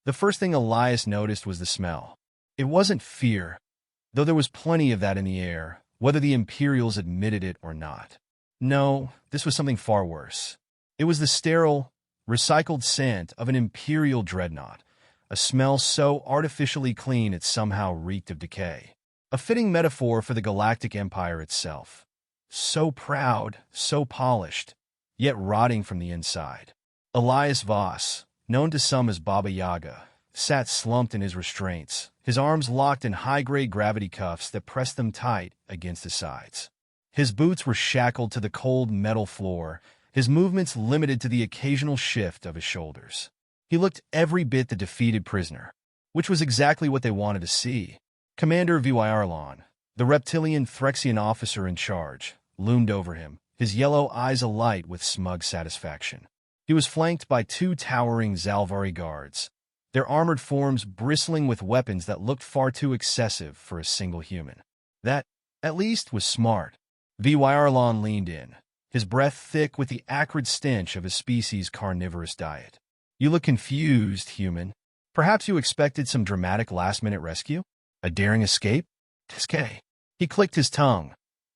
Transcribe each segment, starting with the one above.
The first thing Elias noticed was the smell. It wasn't fear, though there was plenty of that in the air, whether the Imperials admitted it or not. No, this was something far worse. It was the sterile, recycled scent of an Imperial dreadnought, a smell so artificially clean it somehow reeked of decay. A fitting metaphor for the Galactic Empire itself. So proud, so polished, yet rotting from the inside. Elias Voss, known to some as Baba Yaga, sat slumped in his restraints, his arms locked in high-grade gravity cuffs that pressed them tight against his sides. His boots were shackled to the cold metal floor, his movements limited to the occasional shift of his shoulders. He looked every bit the defeated prisoner, which was exactly what they wanted to see. Commander Vyarlon, the reptilian Threxian officer in charge, loomed over him, his yellow eyes alight with smug satisfaction. He was flanked by two towering Zalvari guards, their armored forms bristling with weapons that looked far too excessive for a single human. That, at least, was smart. Vyarlon leaned in, his breath thick with the acrid stench of his species' carnivorous diet. You look confused, human. Perhaps you expected some dramatic last-minute rescue? A daring escape? Tisque. He clicked his tongue,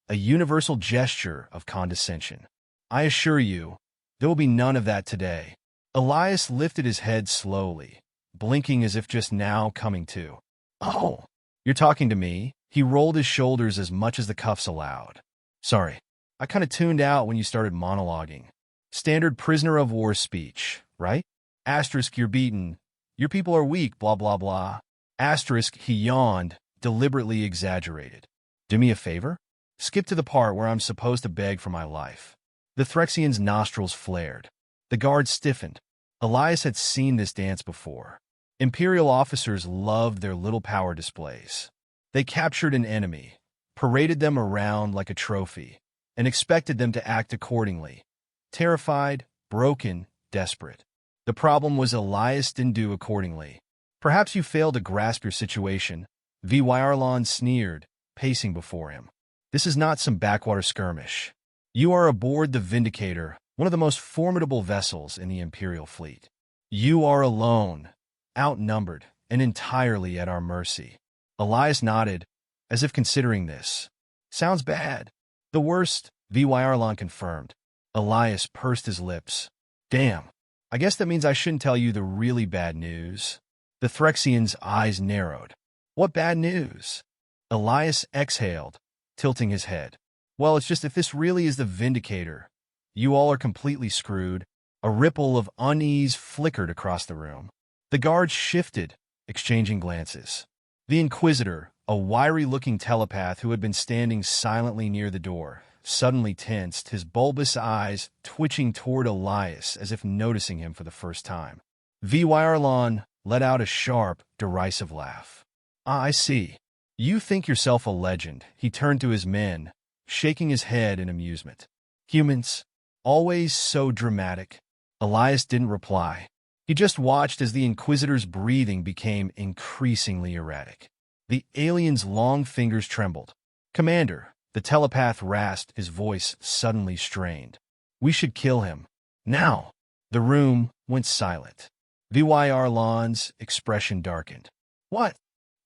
a universal gesture of condescension. I assure you, there will be none of that today. Elias lifted his head slowly, blinking as if just now coming to. Oh, you're talking to me? He rolled his shoulders as much as the cuffs allowed. Sorry, I kind of tuned out when you started monologuing. Standard prisoner of war speech, right? Asterisk, you're beaten. Your people are weak, blah, blah, blah. Asterisk, he yawned, deliberately exaggerated. Do me a favor? Skip to the part where I'm supposed to beg for my life. The Threxian's nostrils flared. The guard stiffened. Elias had seen this dance before. Imperial officers loved their little power displays. They captured an enemy, paraded them around like a trophy, and expected them to act accordingly. Terrified, broken, desperate. The problem was Elias didn't do accordingly. Perhaps you failed to grasp your situation, Vyarlon sneered, pacing before him. This is not some backwater skirmish. You are aboard the Vindicator, one of the most formidable vessels in the Imperial fleet. You are alone, outnumbered, and entirely at our mercy. Elias nodded, as if considering this. Sounds bad. The worst, Vyarlon confirmed. Elias pursed his lips. Damn, I guess that means I shouldn't tell you the really bad news. The Threxian's eyes narrowed. What bad news? Elias exhaled, tilting his head. Well, it's just if this really is the Vindicator, you all are completely screwed. A ripple of unease flickered across the room. The guards shifted, exchanging glances. The Inquisitor, a wiry-looking telepath who had been standing silently near the door, suddenly tensed, his bulbous eyes twitching toward Elias as if noticing him for the first time. Vyarlon let out a sharp, derisive laugh. Ah, I see. You think yourself a legend. He turned to his men, shaking his head in amusement. Humans, always so dramatic. Elias didn't reply. He just watched as the Inquisitor's breathing became increasingly erratic. The alien's long fingers trembled. Commander, the telepath rasped, his voice suddenly strained. We should kill him. Now. The room went silent. Vyarlon's expression darkened. What?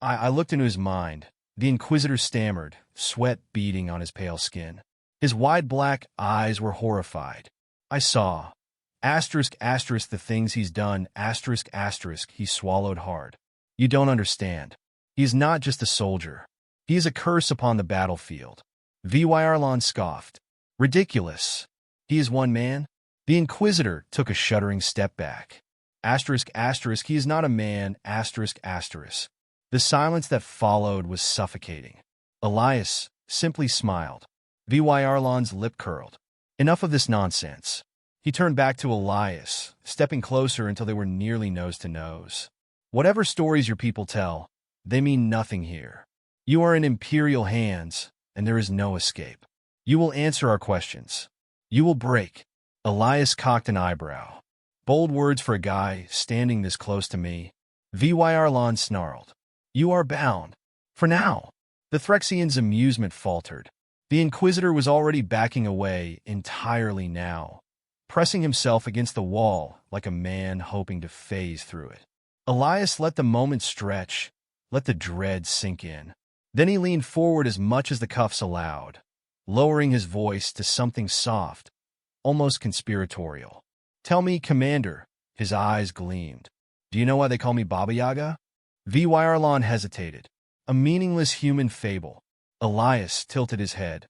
I looked into his mind. The Inquisitor stammered, sweat beading on his pale skin. His wide black eyes were horrified. I saw. Asterisk, asterisk, the things he's done, asterisk, asterisk, he swallowed hard. You don't understand. He is not just a soldier. He is a curse upon the battlefield. Vyarlon scoffed. Ridiculous. He is one man? The Inquisitor took a shuddering step back. Asterisk, asterisk, he is not a man, asterisk, asterisk. The silence that followed was suffocating. Elias simply smiled. Vyarlon's lip curled. Enough of this nonsense. He turned back to Elias, stepping closer until they were nearly nose to nose. Whatever stories your people tell, they mean nothing here. You are in Imperial hands, and there is no escape. You will answer our questions. You will break. Elias cocked an eyebrow. Bold words for a guy standing this close to me. Vyarlon snarled. You are bound. For now. The Threxian's amusement faltered. The Inquisitor was already backing away entirely now, pressing himself against the wall like a man hoping to phase through it. Elias let the moment stretch, let the dread sink in. Then he leaned forward as much as the cuffs allowed, lowering his voice to something soft, almost conspiratorial. "Tell me, Commander," his eyes gleamed. "Do you know why they call me Baba Yaga?" Vyarlan hesitated. "A meaningless human fable." Elias tilted his head.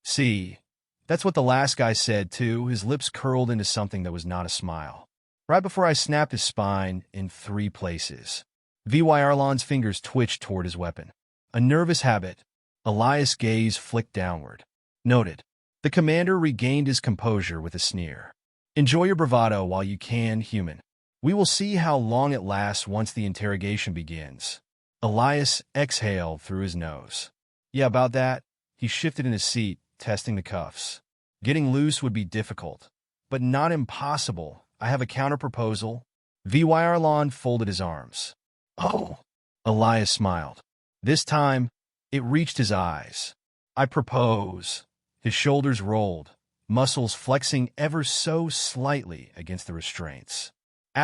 See, that's what the last guy said, too." His lips curled into something that was not a smile. "Right before I snapped his spine in 3 places. Vyarlan's fingers twitched toward his weapon. "A nervous habit." Elias' gaze flicked downward. "Noted." The commander regained his composure with a sneer. "Enjoy your bravado while you can, human. We will see how long it lasts once the interrogation begins." Elias exhaled through his nose. "Yeah, about that." He shifted in his seat, testing the cuffs. "Getting loose would be difficult, but not impossible. I have a counter-proposal." Vyarlan folded his arms. "Oh." Elias smiled. This time, it reached his eyes. "I propose." His shoulders rolled, muscles flexing ever so slightly against the restraints. ***,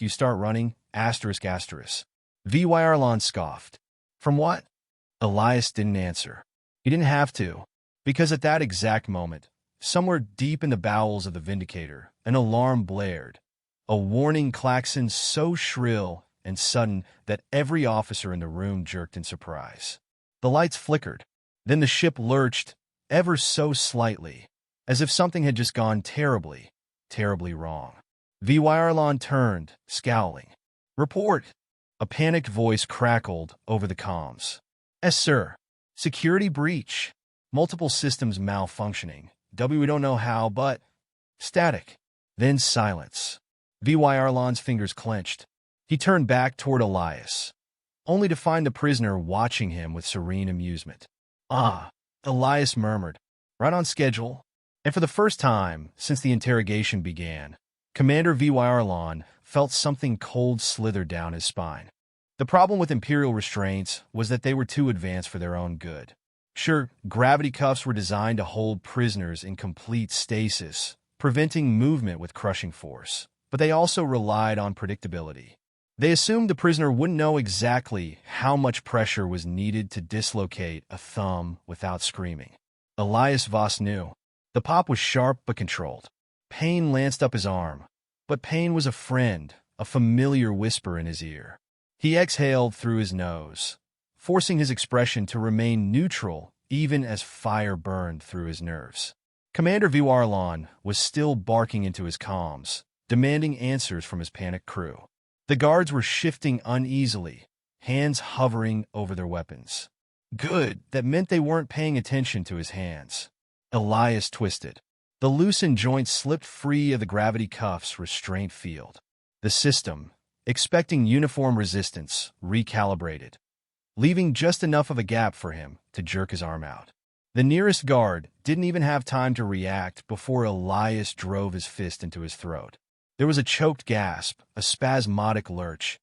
you start running, ***. Vyarlan scoffed. "From what?" Elias didn't answer. He didn't have to, because at that exact moment, somewhere deep in the bowels of the Vindicator, an alarm blared, a warning klaxon so shrill and sudden that every officer in the room jerked in surprise. The lights flickered. Then the ship lurched, ever so slightly, as if something had just gone terribly, terribly wrong. Vyarlan turned, scowling. "Report!" A panicked voice crackled over the comms. "Yes, sir. Security breach. Multiple systems malfunctioning. We don't know how, but static." Then silence. Vyarlan's fingers clenched. He turned back toward Elias, only to find the prisoner watching him with serene amusement. "Ah," Elias murmured. "Right on schedule." And for the first time since the interrogation began, Commander Vyarlan felt something cold slither down his spine. The problem with Imperial restraints was that they were too advanced for their own good. Sure, gravity cuffs were designed to hold prisoners in complete stasis, preventing movement with crushing force, but they also relied on predictability. They assumed the prisoner wouldn't know exactly how much pressure was needed to dislocate a thumb without screaming. Elias Voss knew. The pop was sharp but controlled. Pain lanced up his arm, but pain was a friend, a familiar whisper in his ear. He exhaled through his nose, forcing his expression to remain neutral even as fire burned through his nerves. Commander Vyarlan was still barking into his comms, demanding answers from his panicked crew. The guards were shifting uneasily, hands hovering over their weapons. Good, that meant they weren't paying attention to his hands. Elias twisted. The loosened joint slipped free of the gravity cuff's restraint field. The system, expecting uniform resistance, recalibrated, leaving just enough of a gap for him to jerk his arm out. The nearest guard didn't even have time to react before Elias drove his fist into his throat. There was a choked gasp, a spasmodic lurch.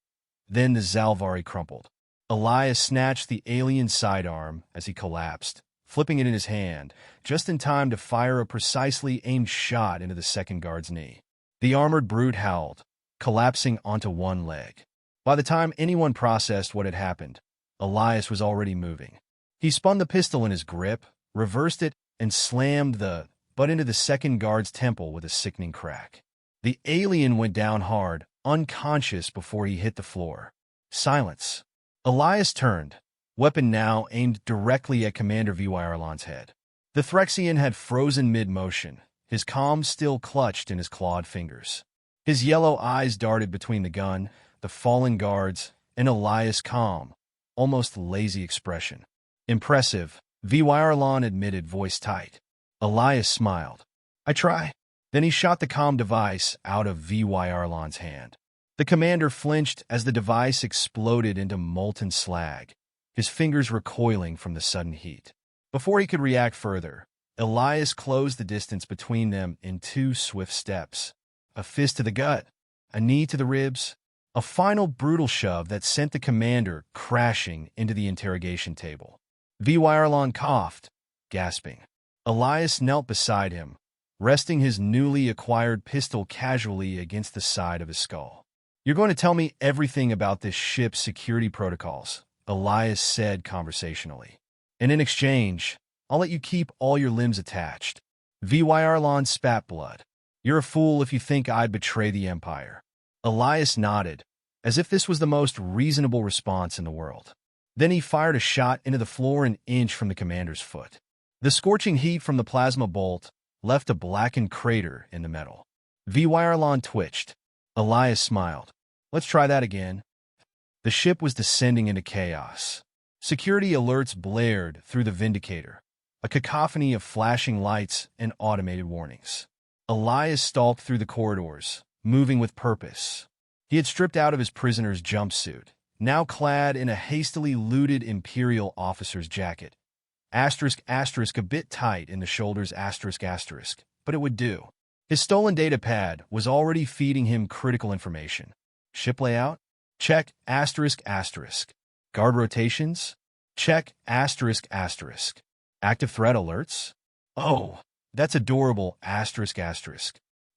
Then the Zalvari crumpled. Elias snatched the alien sidearm as he collapsed, flipping it in his hand, just in time to fire a precisely aimed shot into the second guard's knee. The armored brute howled, collapsing onto one leg. By the time anyone processed what had happened, Elias was already moving. He spun the pistol in his grip, reversed it, and slammed the butt into the second guard's temple with a sickening crack. The alien went down hard, unconscious before he hit the floor. Silence. Elias turned, weapon now aimed directly at Commander Vyarlan's head. The Threxian had frozen mid-motion, his comms still clutched in his clawed fingers. His yellow eyes darted between the gun, the fallen guards, and Elias' calm, almost lazy expression. "Impressive," Vyarlan admitted, voice tight. Elias smiled. "I try." Then he shot the comm device out of Vyarlan's hand. The commander flinched as the device exploded into molten slag, his fingers recoiling from the sudden heat. Before he could react further, Elias closed the distance between them in 2 swift steps. A fist to the gut, a knee to the ribs, a final brutal shove that sent the commander crashing into the interrogation table. Vyarlan coughed, gasping. Elias knelt beside him, resting his newly acquired pistol casually against the side of his skull. You're going to tell me everything about this ship's security protocols, Elias said conversationally. And in exchange, I'll let you keep all your limbs attached. Vyrlon spat blood. You're a fool if you think I'd betray the Empire. Elias nodded, as if this was the most reasonable response in the world. Then he fired a shot into the floor an inch from the commander's foot. The scorching heat from the plasma bolt left a blackened crater in the metal. Vyrlon twitched. Elias smiled. Let's try that again. The ship was descending into chaos. Security alerts blared through the Vindicator, a cacophony of flashing lights and automated warnings. Elias stalked through the corridors, moving with purpose. He had stripped out of his prisoner's jumpsuit, now clad in a hastily looted Imperial officer's jacket. *** a bit tight in the shoulders ***, but it would do. His stolen data pad was already feeding him critical information. Ship layout? Check ***. Guard rotations? Check ***. Active threat alerts? Oh, that's adorable ***.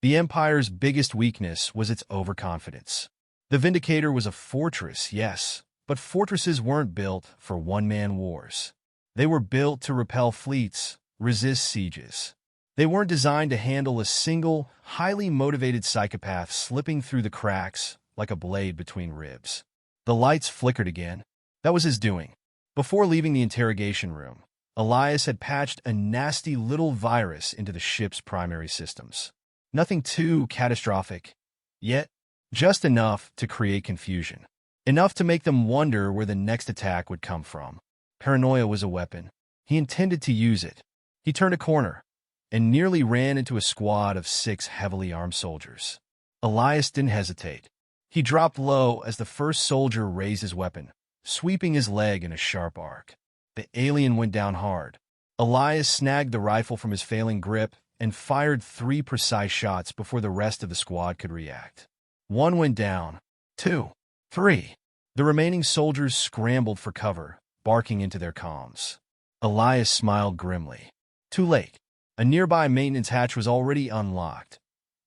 The Empire's biggest weakness was its overconfidence. The Vindicator was a fortress, yes, but fortresses weren't built for one-man wars. They were built to repel fleets, resist sieges. They weren't designed to handle a single, highly motivated psychopath slipping through the cracks like a blade between ribs. The lights flickered again. That was his doing. Before leaving the interrogation room, Elias had patched a nasty little virus into the ship's primary systems. Nothing too catastrophic, yet just enough to create confusion. Enough to make them wonder where the next attack would come from. Paranoia was a weapon. He intended to use it. He turned a corner and nearly ran into a squad of 6 heavily armed soldiers. Elias didn't hesitate. He dropped low as the first soldier raised his weapon, sweeping his leg in a sharp arc. The alien went down hard. Elias snagged the rifle from his failing grip and fired 3 precise shots before the rest of the squad could react. 1 went down. 2. 3. The remaining soldiers scrambled for cover, barking into their comms. Elias smiled grimly. Too late. A nearby maintenance hatch was already unlocked.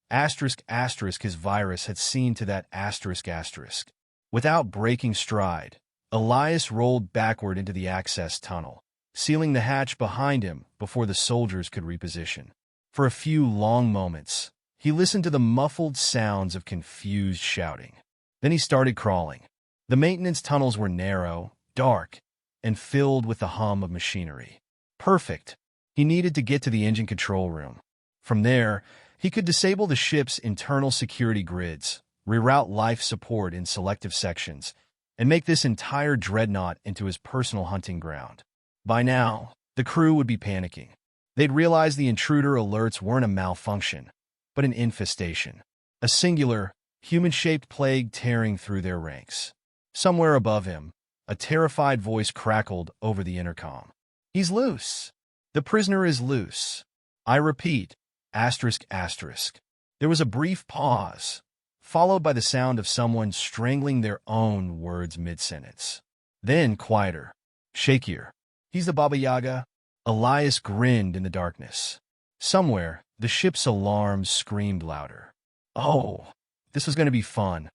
His virus had seen to that ***. Without breaking stride, Elias rolled backward into the access tunnel, sealing the hatch behind him before the soldiers could reposition. For a few long moments, he listened to the muffled sounds of confused shouting. Then he started crawling. The maintenance tunnels were narrow, dark, and filled with the hum of machinery. Perfect. He needed to get to the engine control room. From there, he could disable the ship's internal security grids, reroute life support in selective sections, and make this entire dreadnought into his personal hunting ground. By now, the crew would be panicking. They'd realize the intruder alerts weren't a malfunction, but an infestation. A singular, human-shaped plague tearing through their ranks. Somewhere above him, a terrified voice crackled over the intercom. He's loose. The prisoner is loose. I repeat, ***. There was a brief pause, followed by the sound of someone strangling their own words mid-sentence. Then quieter, shakier. He's the Baba Yaga. Elias grinned in the darkness. Somewhere, the ship's alarms screamed louder. Oh, this was going to be fun.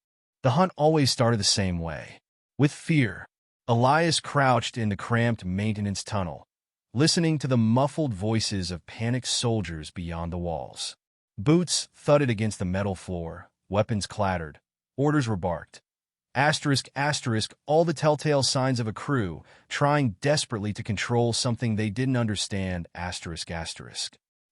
The hunt always started the same way. With fear, Elias crouched in the cramped maintenance tunnel, listening to the muffled voices of panicked soldiers beyond the walls. Boots thudded against the metal floor, weapons clattered, orders were barked. ***, all the telltale signs of a crew trying desperately to control something they didn't understand, ***.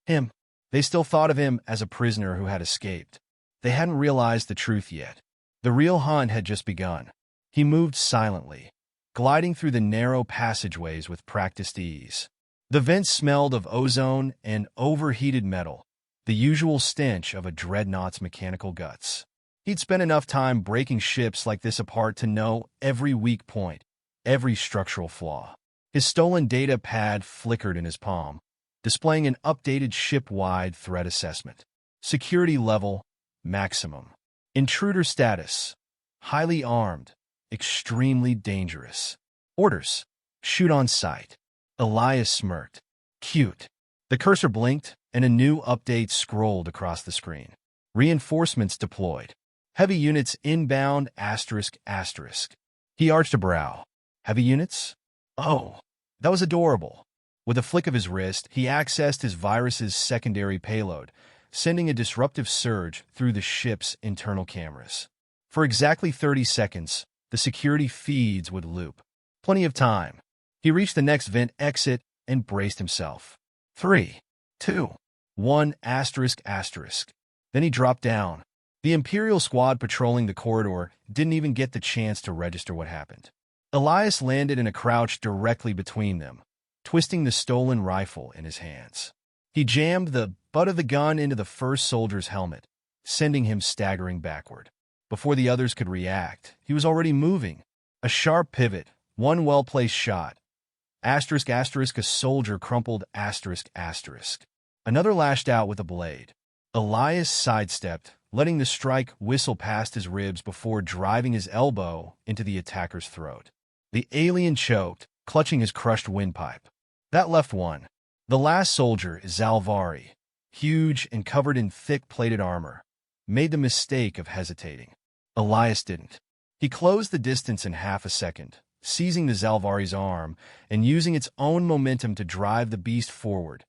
Him. They still thought of him as a prisoner who had escaped. They hadn't realized the truth yet. The real hunt had just begun. He moved silently, gliding through the narrow passageways with practiced ease. The vents smelled of ozone and overheated metal, the usual stench of a dreadnought's mechanical guts. He'd spent enough time breaking ships like this apart to know every weak point, every structural flaw. His stolen data pad flickered in his palm, displaying an updated ship-wide threat assessment. Security level, maximum. Intruder status, highly armed, extremely dangerous. Orders, shoot on sight. Elias smirked. Cute. The cursor blinked, and a new update scrolled across the screen. Reinforcements deployed. Heavy units inbound, asterisk, asterisk. He arched a brow. Heavy units? Oh, that was adorable. With a flick of his wrist, he accessed his virus's secondary payload, sending a disruptive surge through the ship's internal cameras. For exactly 30 seconds, the security feeds would loop. Plenty of time. He reached the next vent exit and braced himself. 3, 2, 1, asterisk, asterisk. Then he dropped down. The Imperial squad patrolling the corridor didn't even get the chance to register what happened. Elias landed in a crouch directly between them, twisting the stolen rifle in his hands. He jammed the butt of the gun into the first soldier's helmet, sending him staggering backward. Before the others could react, he was already moving. A sharp pivot, one well-placed shot. Asterisk, asterisk, a soldier crumpled, asterisk, asterisk. Another lashed out with a blade. Elias sidestepped, letting the strike whistle past his ribs before driving his elbow into the attacker's throat. The alien choked, clutching his crushed windpipe. That left one. The last soldier, Zalvari, huge and covered in thick plated armor, made the mistake of hesitating. Elias didn't. He closed the distance in half a second, seizing the Zalvari's arm and using its own momentum to drive the beast forward.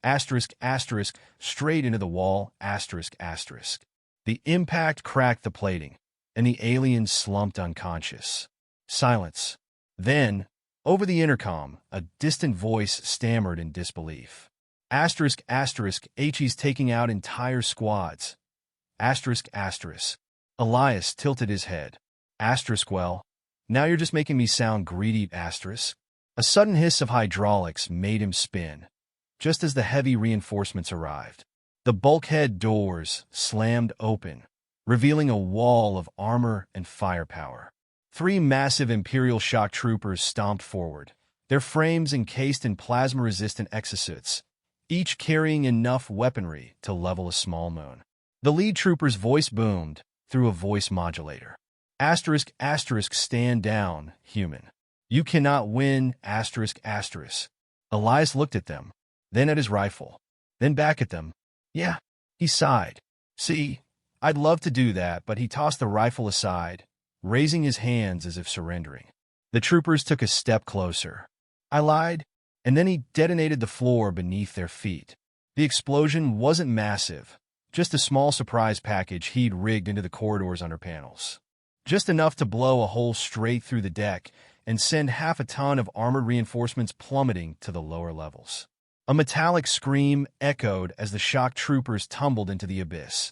Asterisk, asterisk, straight into the wall, asterisk, asterisk. The impact cracked the plating, and the alien slumped unconscious. Silence. Then, over the intercom, a distant voice stammered in disbelief. Asterisk, asterisk, HE's taking out entire squads. Asterisk, asterisk. Elias tilted his head. Asterisk, well, now you're just making me sound greedy, asterisk. A sudden hiss of hydraulics made him spin, just as the heavy reinforcements arrived. The bulkhead doors slammed open, revealing a wall of armor and firepower. 3 massive Imperial shock troopers stomped forward, their frames encased in plasma-resistant exosuits, each carrying enough weaponry to level a small moon. The lead trooper's voice boomed through a voice modulator. Asterisk, asterisk, stand down, human. You cannot win, asterisk, asterisk. Elias looked at them, then at his rifle, then back at them. Yeah, he sighed. See, I'd love to do that, but he tossed the rifle aside, raising his hands as if surrendering. The troopers took a step closer. I lied, and then he detonated the floor beneath their feet. The explosion wasn't massive, just a small surprise package he'd rigged into the corridor's under panels. Just enough to blow a hole straight through the deck and send half a ton of armored reinforcements plummeting to the lower levels. A metallic scream echoed as the shock troopers tumbled into the abyss,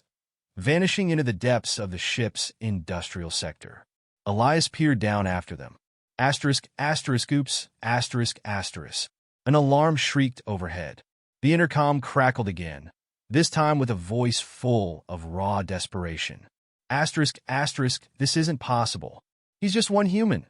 vanishing into the depths of the ship's industrial sector. Elias peered down after them. Asterisk, asterisk, oops, asterisk, asterisk. An alarm shrieked overhead. The intercom crackled again, this time with a voice full of raw desperation. Asterisk, asterisk, this isn't possible. He's just one human.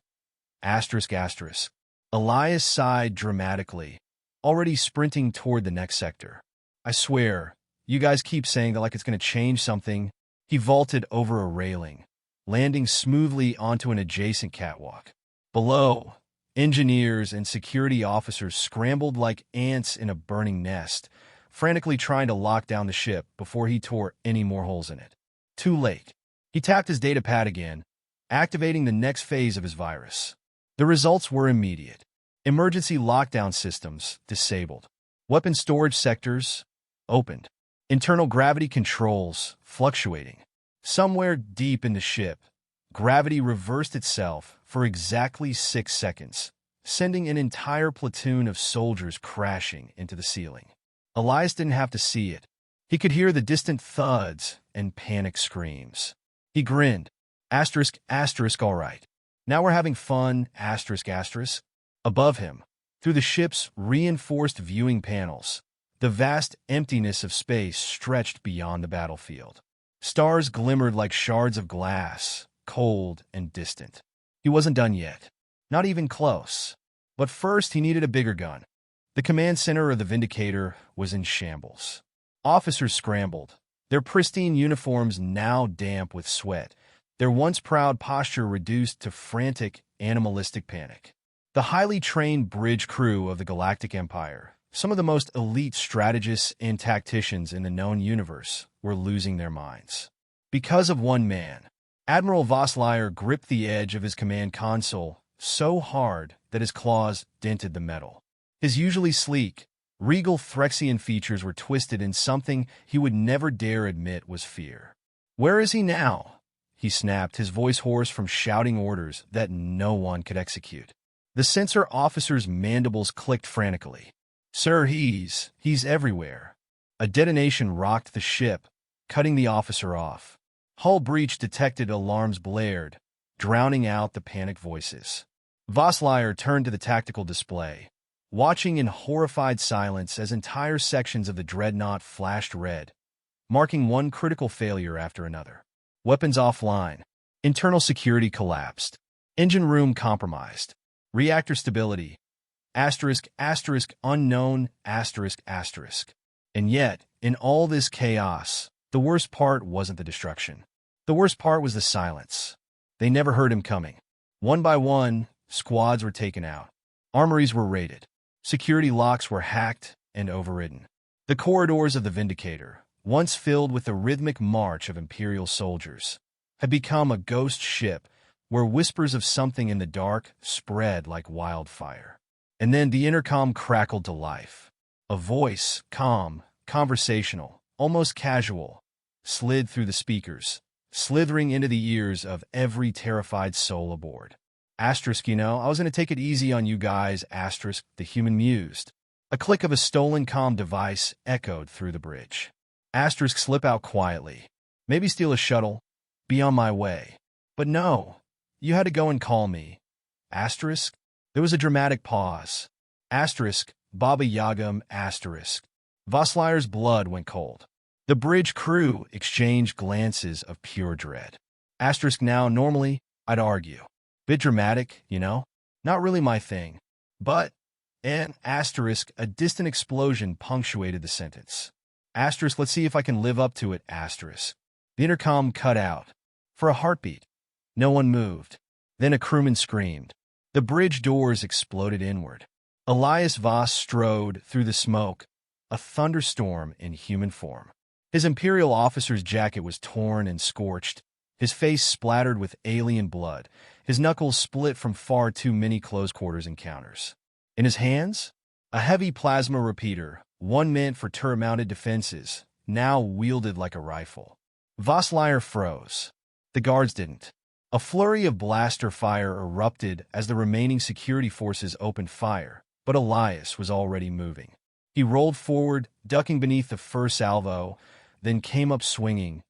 Asterisk, asterisk. Elias sighed dramatically, already sprinting toward the next sector. I swear, you guys keep saying that like it's going to change something. He vaulted over a railing, landing smoothly onto an adjacent catwalk. Below, engineers and security officers scrambled like ants in a burning nest, frantically trying to lock down the ship before he tore any more holes in it. Too late. He tapped his data pad again, activating the next phase of his virus. The results were immediate. Emergency lockdown systems disabled. Weapon storage sectors opened. Internal gravity controls fluctuating. Somewhere deep in the ship, gravity reversed itself for exactly 6 seconds, sending an entire platoon of soldiers crashing into the ceiling. Elias didn't have to see it. He could hear the distant thuds and panic screams. He grinned. Asterisk, asterisk, all right. Now we're having fun, asterisk, asterisk. Above him, through the ship's reinforced viewing panels, the vast emptiness of space stretched beyond the battlefield. Stars glimmered like shards of glass, cold and distant. He wasn't done yet. Not even close. But first he needed a bigger gun. The command center of the Vindicator was in shambles. Officers scrambled, their pristine uniforms now damp with sweat, their once proud posture reduced to frantic, animalistic panic. The highly trained bridge crew of the Galactic Empire, some of the most elite strategists and tacticians in the known universe, were losing their minds. Because of one man. Admiral Voslyer gripped the edge of his command console so hard that his claws dented the metal. His usually sleek, regal Threxian features were twisted in something he would never dare admit was fear. "Where is he now?" he snapped, his voice hoarse from shouting orders that no one could execute. The sensor officer's mandibles clicked frantically. "Sir, he's everywhere." A detonation rocked the ship, cutting the officer off. Hull breach detected, alarms blared, drowning out the panicked voices. Voslyer turned to the tactical display, watching in horrified silence as entire sections of the dreadnought flashed red, marking one critical failure after another. Weapons offline. Internal security collapsed. Engine room compromised. Reactor stability. Unknown. And yet, in all this chaos, the worst part wasn't the destruction. The worst part was the silence. They never heard him coming. One by one, squads were taken out. Armories were raided. Security locks were hacked and overridden. The corridors of the Vindicator, once filled with the rhythmic march of Imperial soldiers, had become a ghost ship where whispers of something in the dark spread like wildfire. And then the intercom crackled to life. A voice, calm, conversational, almost casual, slid through the speakers, slithering into the ears of every terrified soul aboard. I was going to take it easy on you guys, the human mused. A click of a stolen comm device echoed through the bridge. Slip out quietly. Maybe steal a shuttle. Be on my way. But no, you had to go and call me. There was a dramatic pause. Baba Yagam. Voslyer's blood went cold. The bridge crew exchanged glances of pure dread. Now, normally, I'd argue. Bit dramatic, you know? Not really my thing. But, a distant explosion punctuated the sentence. Let's see if I can live up to it, The intercom cut out. For a heartbeat. No one moved. Then a crewman screamed. The bridge doors exploded inward. Elias Voss strode through the smoke, a thunderstorm in human form. His Imperial officer's jacket was torn and scorched, his face splattered with alien blood, his knuckles split from far too many close-quarters encounters. In his hands, a heavy plasma repeater, one meant for turret-mounted defenses, now wielded like a rifle. Voslyer froze. The guards didn't. A flurry of blaster fire erupted as the remaining security forces opened fire, but Elias was already moving. He rolled forward, ducking beneath the first salvo, then came up swinging,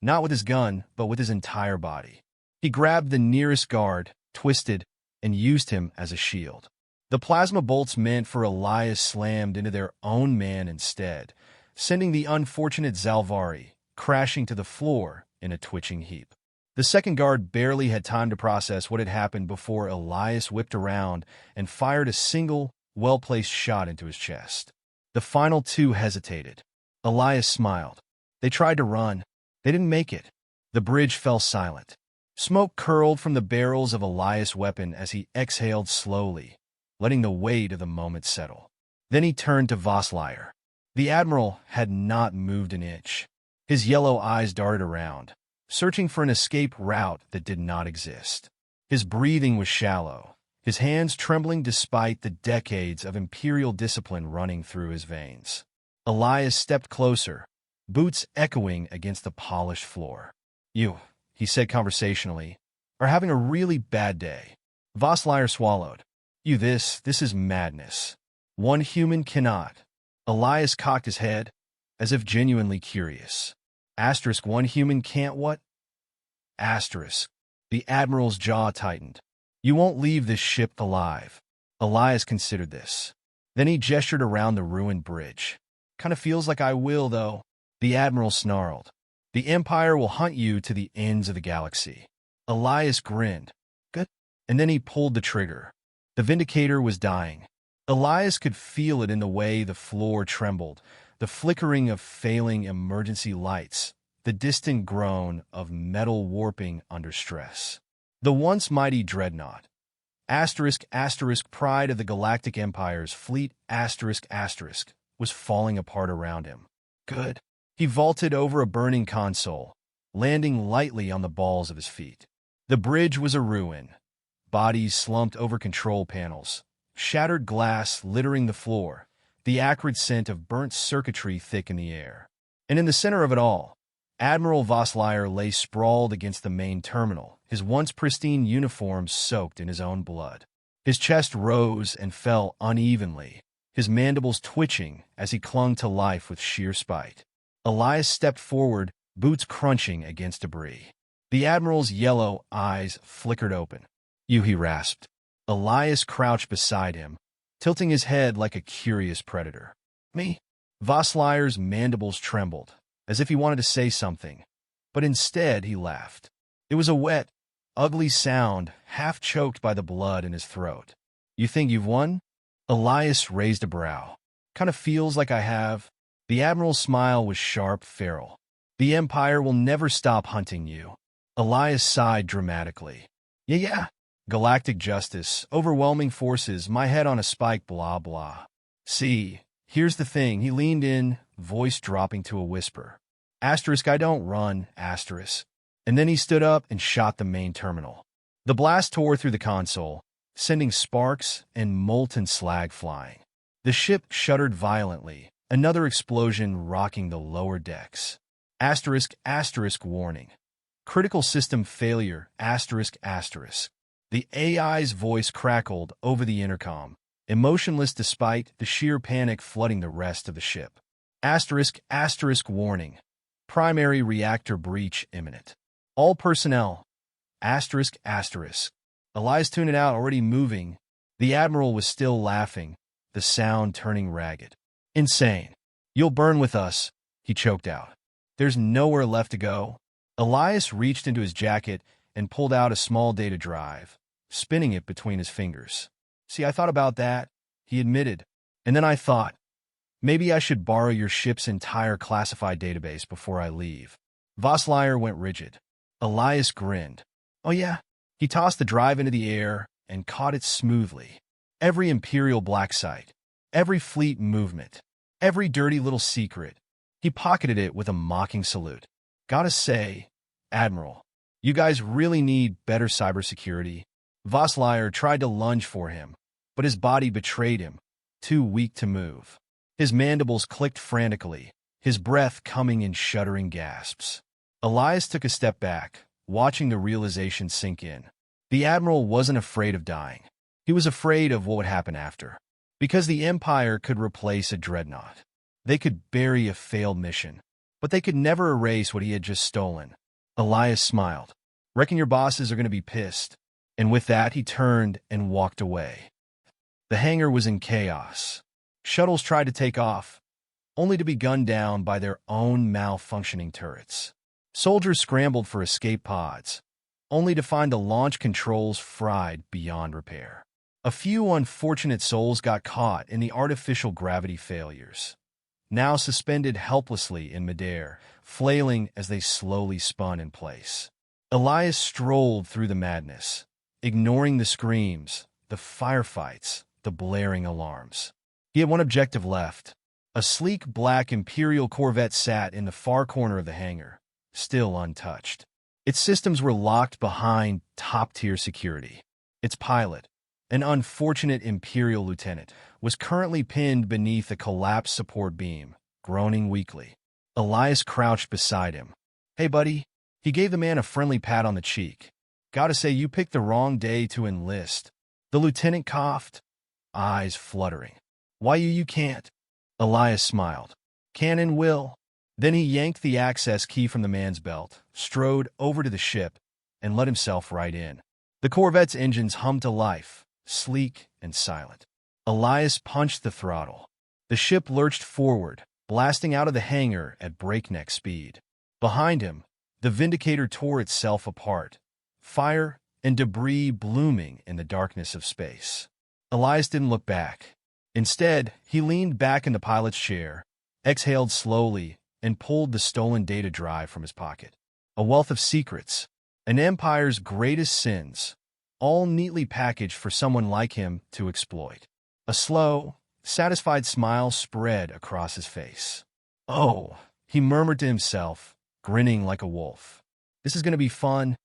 not with his gun, but with his entire body. He grabbed the nearest guard, twisted, and used him as a shield. The plasma bolts meant for Elias slammed into their own man instead, sending the unfortunate Zalvari crashing to the floor in a twitching heap. The second guard barely had time to process what had happened before Elias whipped around and fired a single, well-placed shot into his chest. The final two hesitated. Elias smiled. They tried to run. They didn't make it. The bridge fell silent. Smoke curled from the barrels of Elias' weapon as he exhaled slowly, letting the weight of the moment settle. Then he turned to Voslyer. The Admiral had not moved an inch. His yellow eyes darted around, searching for an escape route that did not exist. His breathing was shallow, his hands trembling despite the decades of Imperial discipline running through his veins. Elias stepped closer, boots echoing against the polished floor. "You," he said conversationally, "are having a really bad day." Voslyer swallowed. This is madness. One human cannot." Elias cocked his head, as if genuinely curious. One human can't what? The Admiral's jaw tightened. "You won't leave this ship alive." Elias considered this. Then he gestured around the ruined bridge. "Kind of feels like I will, though." The Admiral snarled. "The Empire will hunt you to the ends of the galaxy." Elias grinned. "Good." And then he pulled the trigger. The Vindicator was dying. Elias could feel it in the way the floor trembled, the flickering of failing emergency lights, the distant groan of metal warping under stress. The once mighty dreadnought, pride of the Galactic Empire's fleet, was falling apart around him. Good. He vaulted over a burning console, landing lightly on the balls of his feet. The bridge was a ruin. Bodies slumped over control panels, shattered glass littering the floor, the acrid scent of burnt circuitry thick in the air. And in the center of it all, Admiral Voslyer lay sprawled against the main terminal, his once pristine uniform soaked in his own blood. His chest rose and fell unevenly, his mandibles twitching as he clung to life with sheer spite. Elias stepped forward, boots crunching against debris. The Admiral's yellow eyes flickered open. "You," he rasped. Elias crouched beside him, tilting his head like a curious predator. "Me?" Voslyer's mandibles trembled, as if he wanted to say something, but instead he laughed. It was a wet, ugly sound, half choked by the blood in his throat. "You think you've won?" Elias raised a brow. "Kind of feels like I have." The Admiral's smile was sharp, feral. "The Empire will never stop hunting you." Elias sighed dramatically. Yeah. Galactic justice, overwhelming forces, my head on a spike, blah, blah. "See, here's the thing." He leaned in, voice dropping to a whisper. Asterisk, I don't run, asterisk. And then he stood up and shot the main terminal. The blast tore through the console, sending sparks and molten slag flying. The ship shuddered violently, another explosion rocking the lower decks. Asterisk, asterisk, warning. Critical system failure, asterisk, asterisk. The AI's voice crackled over the intercom, emotionless despite the sheer panic flooding the rest of the ship. Asterisk, asterisk, warning. Primary reactor breach imminent. All personnel. Asterisk, asterisk. Elias tuned it out, already moving. The Admiral was still laughing, the sound turning ragged. "Insane. You'll burn with us," he choked out. "There's nowhere left to go." Elias reached into his jacket and pulled out a small data drive, spinning it between his fingers. "See, I thought about that," he admitted. "And then I thought, maybe I should borrow your ship's entire classified database before I leave." Voslyer went rigid. Elias grinned. "Oh yeah." He tossed the drive into the air and caught it smoothly. Every Imperial black site, every fleet movement, every dirty little secret. He pocketed it with a mocking salute. "Gotta say, Admiral, you guys really need better cybersecurity." Voslyer tried to lunge for him, but his body betrayed him, too weak to move. His mandibles clicked frantically, his breath coming in shuddering gasps. Elias took a step back, watching the realization sink in. The Admiral wasn't afraid of dying. He was afraid of what would happen after. Because the Empire could replace a dreadnought. They could bury a failed mission, but they could never erase what he had just stolen. Elias smiled. "Reckon your bosses are going to be pissed." And with that, he turned and walked away. The hangar was in chaos. Shuttles tried to take off, only to be gunned down by their own malfunctioning turrets. Soldiers scrambled for escape pods, only to find the launch controls fried beyond repair. A few unfortunate souls got caught in the artificial gravity failures, now suspended helplessly in midair, flailing as they slowly spun in place. Elias strolled through the madness, ignoring the screams, the firefights, the blaring alarms. He had one objective left. A sleek black Imperial Corvette sat in the far corner of the hangar, still untouched. Its systems were locked behind top-tier security. Its pilot, an unfortunate Imperial lieutenant, was currently pinned beneath a collapsed support beam, groaning weakly. Elias crouched beside him. "Hey, buddy." He gave the man a friendly pat on the cheek. "Gotta say, you picked the wrong day to enlist." The lieutenant coughed, eyes fluttering. "Why you can't?" Elias smiled. "Can and will." Then he yanked the access key from the man's belt, strode over to the ship, and let himself right in. The Corvette's engines hummed to life, sleek and silent. Elias punched the throttle. The ship lurched forward, blasting out of the hangar at breakneck speed. Behind him, the Vindicator tore itself apart, fire and debris blooming in the darkness of space. Elias didn't look back. Instead, he leaned back in the pilot's chair, exhaled slowly, and pulled the stolen data drive from his pocket. A wealth of secrets, an empire's greatest sins, all neatly packaged for someone like him to exploit. A slow, satisfied smile spread across his face. "Oh," he murmured to himself, grinning like a wolf. This is going to be fun.